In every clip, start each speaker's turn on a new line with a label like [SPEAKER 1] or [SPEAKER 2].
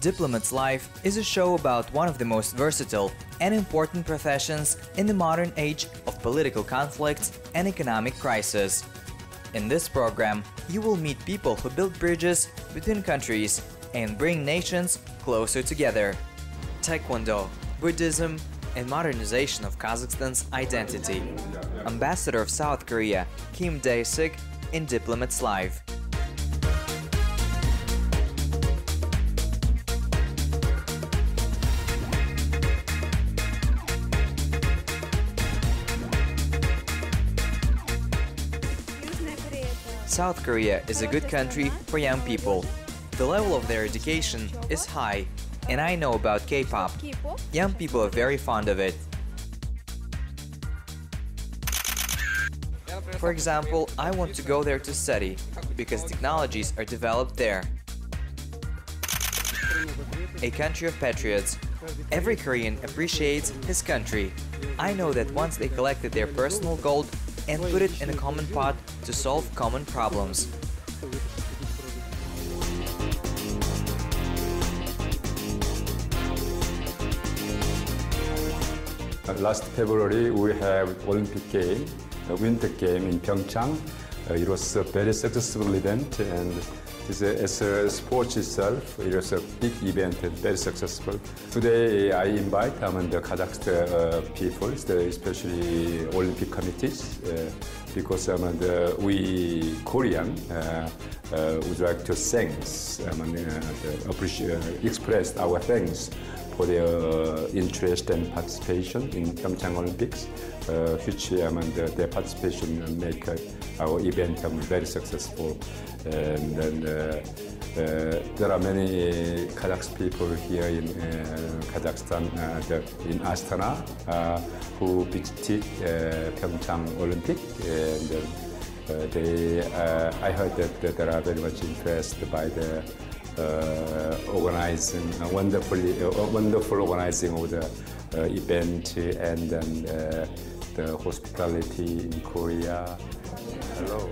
[SPEAKER 1] Diplomats Life is a show about one of the most versatile and important professions in the modern age of political conflicts and economic crisis. In this program, you will meet people who build bridges between countries and bring nations closer together. Taekwondo, Buddhism, and modernization of Kazakhstan's identity. Ambassador of South Korea, Desik, in Diplomats Live. South Korea is a good country for young people. The level of their education is high, and I know about K-pop. Young people are very fond of it. For example, I want to go there to study, because technologies are developed there. A country of patriots. Every Korean appreciates his country. I know that once they collected their personal gold and put it in a common pot to solve common problems.
[SPEAKER 2] Last February we have Olympic game, a winter game in Pyeongchang. It was a very successful event, and as a sport itself, it was a big event and very successful. Today I invite the Kazakhstan people, especially Olympic committees, because we Korean would like to express our thanks for their interest and participation in Pyeongchang Olympics, which their participation make our event very successful. And then there are many Kazakh people here in Kazakhstan, in Astana, who visited Pyeongchang Olympic, and I heard that they are very much impressed by the wonderful organizing of the event, and then the hospitality in Korea. Hello.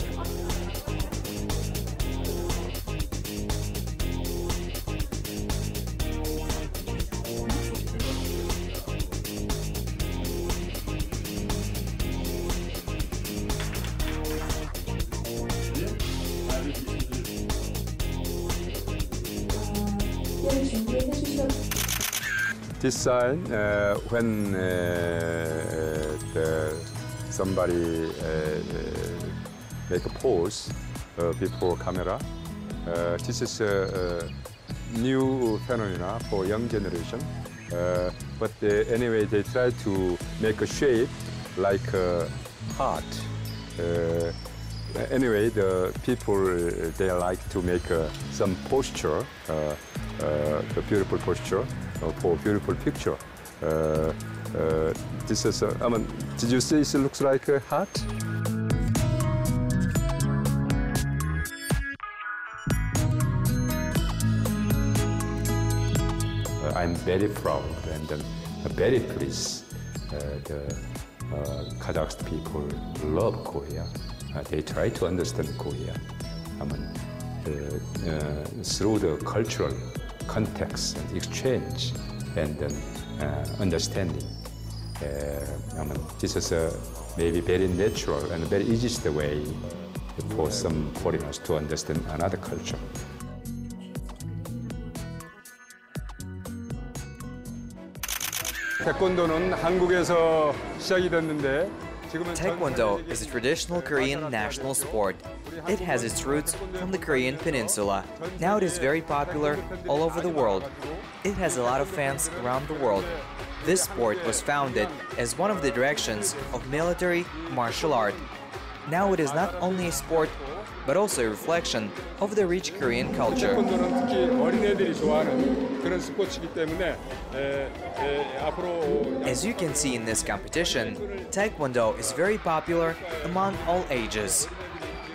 [SPEAKER 2] This sign, when somebody make a pose before camera, this is a new phenomenon for young generation. But anyway, they try to make a shape like a heart. Anyway, the people, they like to make some posture, the beautiful posture for beautiful picture. This is, did you see it looks like a heart? I'm very proud and very pleased. The Kazakh people love Korea. They try to understand Korea. Through the cultural context and exchange and understanding. This is maybe very natural and very easiest way for some foreigners to understand another culture. 태권도는 한국에서 시작이 됐는데
[SPEAKER 1] Taekwondo is a traditional Korean national sport. It has its roots from the Korean peninsula. Now it is very popular all over the world. It has a lot of fans around the world. This sport was founded as one of the directions of military martial art. Now it is not only a sport, but also a reflection of the rich Korean culture. As you can see in this competition, Taekwondo is very popular among all ages.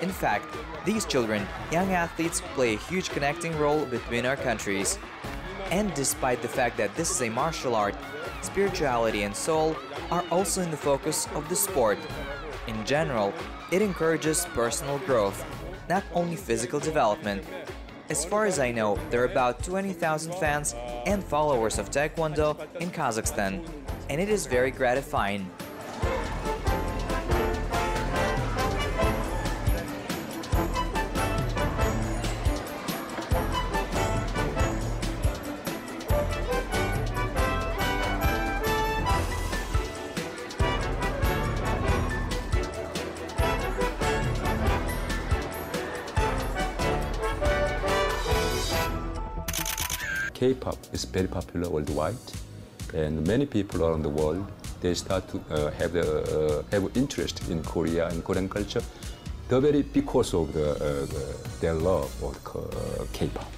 [SPEAKER 1] In fact, these children, young athletes, play a huge connecting role between our countries. And despite the fact that this is a martial art, spirituality and soul are also in the focus of the sport. In general, it encourages personal growth, not only physical development. As far as I know, there are about 20,000 fans and followers of Taekwondo in Kazakhstan, and it is very gratifying.
[SPEAKER 2] Kpop is very popular worldwide, and many people around the world, they start to have interest in Korea and Korean culture, because of their love of K-pop.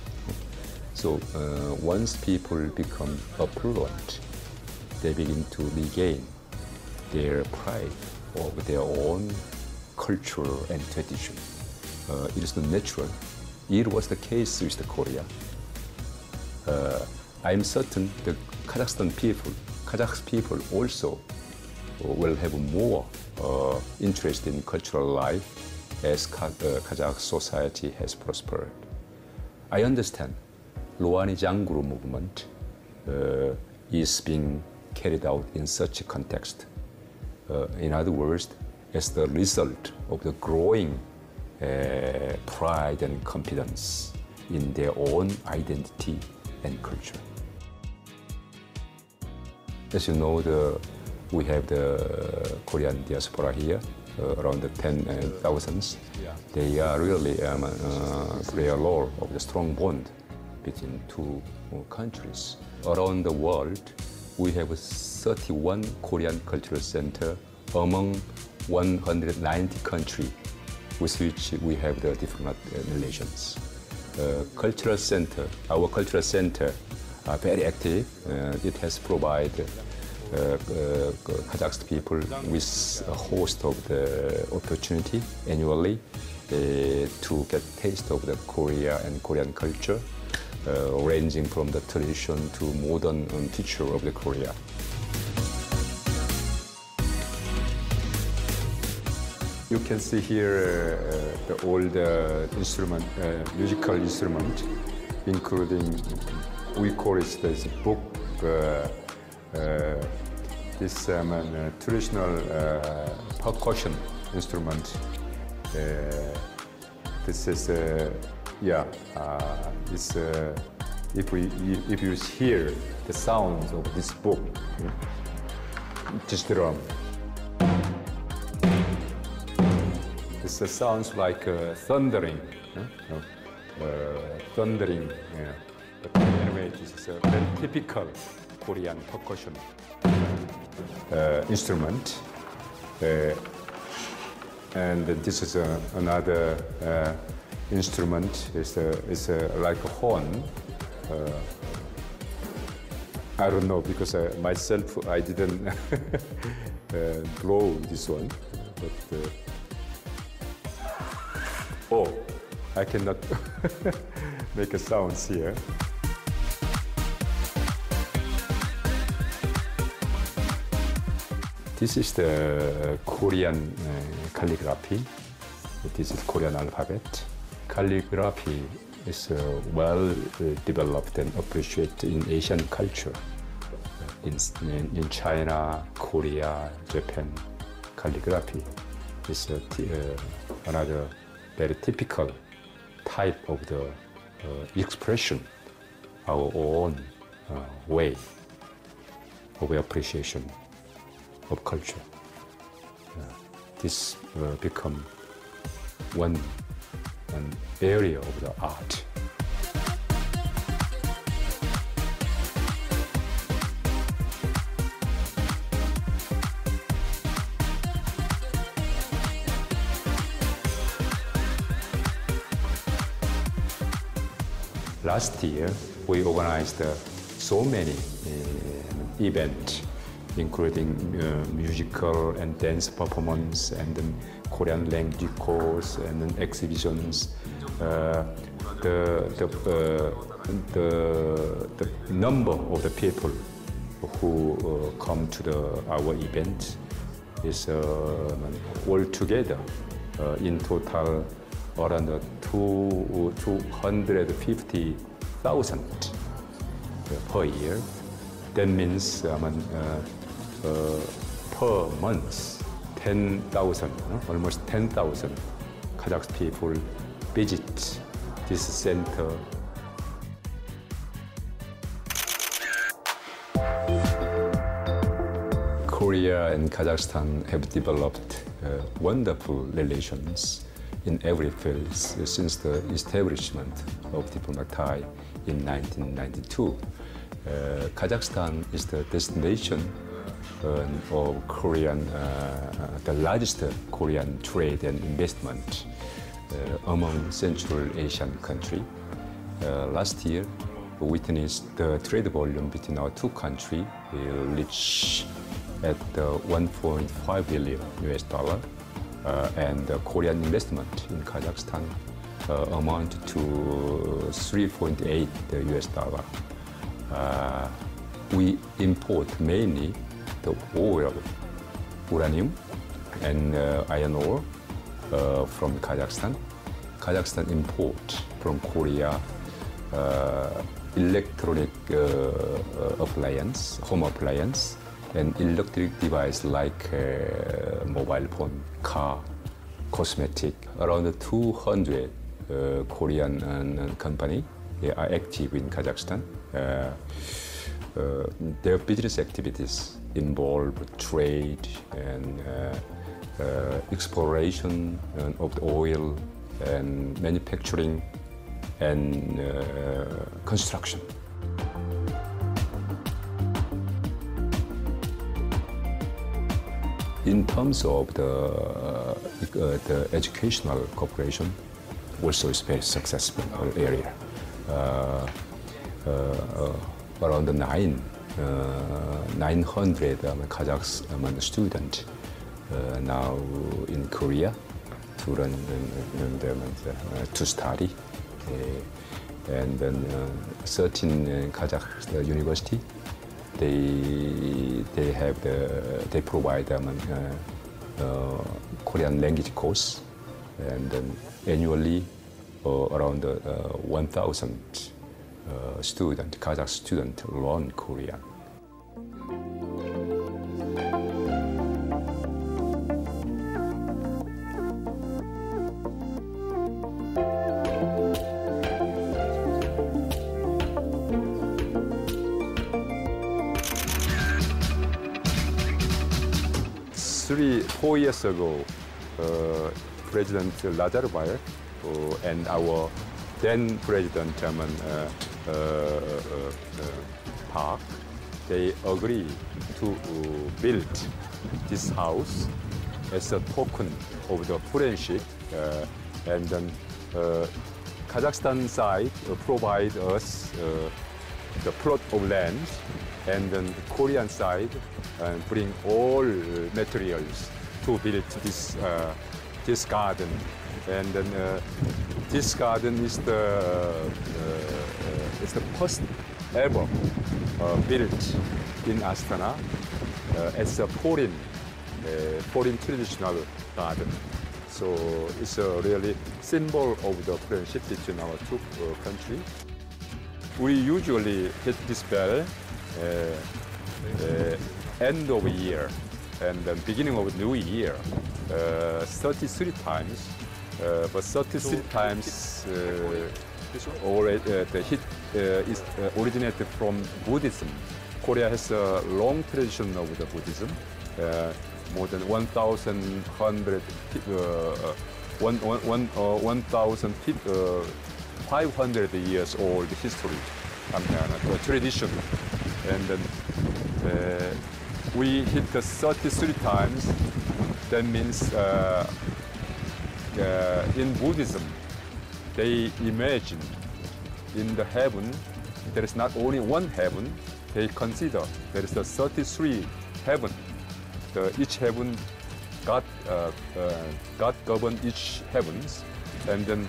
[SPEAKER 2] So once people become affluent, they begin to regain their pride of their own culture and tradition. It is natural. It was the case with Korea. I'm certain the Kazakh people also will have more interest in cultural life as Kazakh society has prospered. I understand Roani Jangguru movement is being carried out in such a context. In other words, as the result of the growing pride and confidence in their own identity and culture. As you know, we have the Korean diaspora here, around the 10,000. They are really play a role of the strong bond between two countries. Around the world, we have 31 Korean cultural centers among 190 countries with which we have the diplomatic relations. Our cultural center are very active. It has provided Kazakh people with a host of the opportunity annually to get taste of the Korea and Korean culture, ranging from the tradition to modern feature of the Korea. You can see here the old musical instrument, including, we call it this book, this traditional percussion instrument. This is, if you hear the sounds of this book, this drum. This sounds like thundering, thundering. But anyway, this is a very typical Korean percussion instrument. And this is another instrument. It's like a horn. I don't know, because myself, I didn't blow this one. But, oh, I cannot make a sounds here. This is the Korean calligraphy. This is Korean alphabet. Calligraphy is well developed and appreciated in Asian culture. In China, Korea, Japan, calligraphy is another very typical type of the expression, our own way of appreciation of culture. This become an area of the art. Last year, we organized so many events, including musical and dance performance, and then Korean language course, and then exhibitions. The number of the people who come to our event is altogether in total around 250,000 per year. That means per month, 10,000, almost 10,000 Kazakh people visit this center. Korea and Kazakhstan have developed wonderful relations in every field since the establishment of Diplomat Thai in 1992. Kazakhstan is the destination of Korean, the largest Korean trade and investment among Central Asian countries. Last year, we witnessed the trade volume between our two countries reach at 1.5 billion US dollar, and the Korean investment in Kazakhstan amount to 3.8 US dollar. We import mainly the oil, uranium, and iron ore from Kazakhstan. Kazakhstan import from Korea electronic appliance, home appliance, and electric device like mobile phone, car, cosmetic. Around 200 Korean companies are active in Kazakhstan. Their business activities involve trade and exploration of the oil and manufacturing and construction. In terms of the educational cooperation, also is very successful area. Around 900 Kazakh students now in Korea to learn to study, and then 13 Kazakh university. They provide Korean language course, and then annually around 1,000 Kazakh students learn Korean. Four years ago, President Nazarbayev and our then President Park, they agreed to build this house as a token of the friendship, and then Kazakhstan side provide us the plot of land, and then the Korean side bring all materials to build this garden. And then this garden is the first ever built in Astana as a foreign traditional garden. So it's a really symbol of the friendship between our two countries. We usually hit this bell end of year and the beginning of new year 33 times. But 33 times already, the hit is originated from Buddhism. Korea has a long tradition of the Buddhism, more than 1,500 years old history, tradition. And then we hit the 33 times. That means in Buddhism, they imagine in the heaven, there is not only one heaven, they consider there is a 33 heaven. Each heaven, God governed each heavens, and then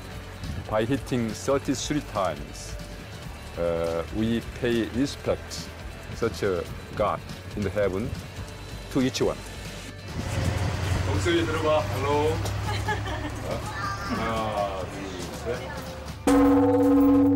[SPEAKER 2] by hitting 33 times, we pay respect such a God in the heaven to each one. 목소리 들어봐. Hello. 하나, 네.